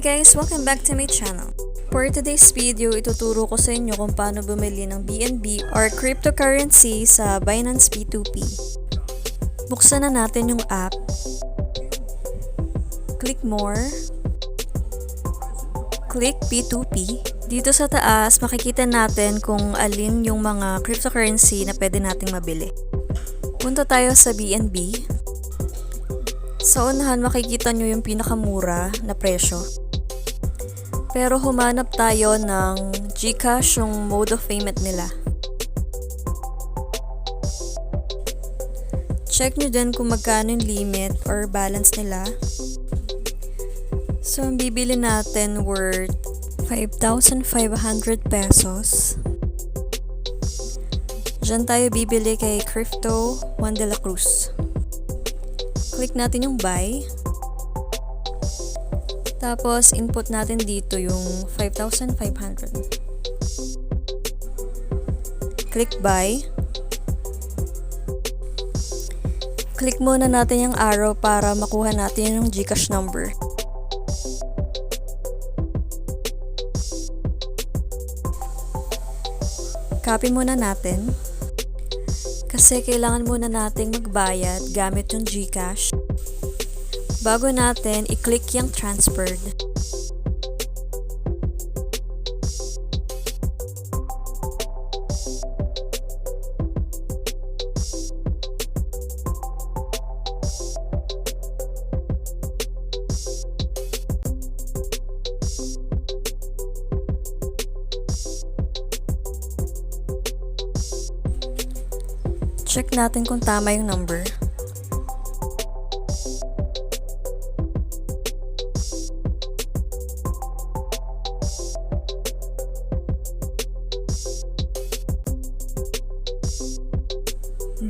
guys! Welcome back to my channel. For today's video, ituturo ko sa inyo kung paano bumili ng BNB or cryptocurrency sa Binance P2P. Buksan na natin yung app. Click More. Click P2P. Dito sa taas, makikita natin kung alin yung mga cryptocurrency na pwede nating mabili. Punta tayo sa BNB. Sa unahan, makikita nyo yung pinakamura na presyo. Pero humanap tayo ng GCash, yung mode of payment nila. Check nyo din kung magkano yung limit or balance nila. So, ang bibili natin worth 5,500 pesos. Diyan tayo bibili kay Crypto Juan de la Cruz. Click natin yung buy. Tapos, input natin dito yung 5,500. Click buy. Click muna natin yung arrow para makuha natin yung GCash number. Copy muna natin. Kasi kailangan muna nating magbayad gamit yung GCash. Bago natin, i-click yung transferred. Check natin kung tama yung number.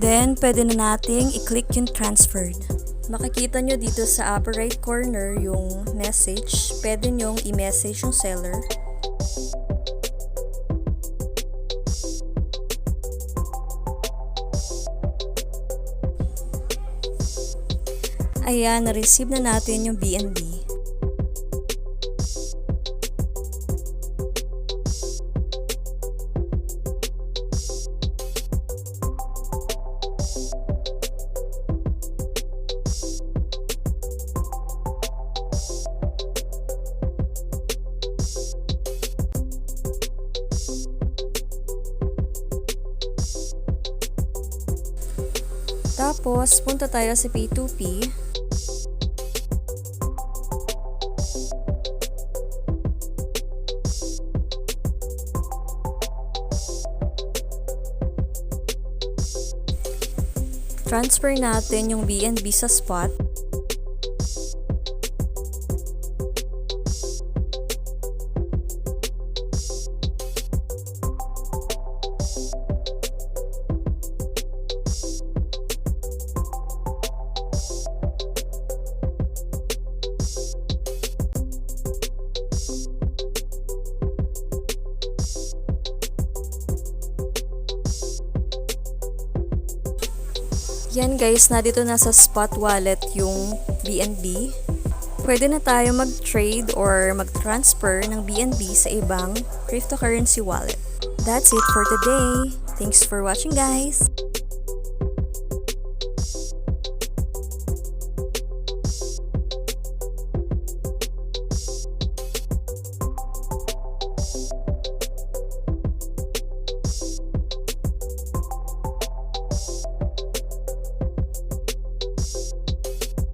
Then, pwede na nating i-click yung transferred. Makikita nyo dito sa upper right corner yung message. Pwede nyong i-message yung seller. Ayan, na-receive na natin yung BNB. Tapos, punta tayo sa P2P. Transfer natin yung BNB sa spot. Yan guys, na dito na sa spot wallet yung BNB. Pwede na tayo mag-trade or mag-transfer ng BNB sa ibang cryptocurrency wallet. That's it for today. Thanks for watching guys!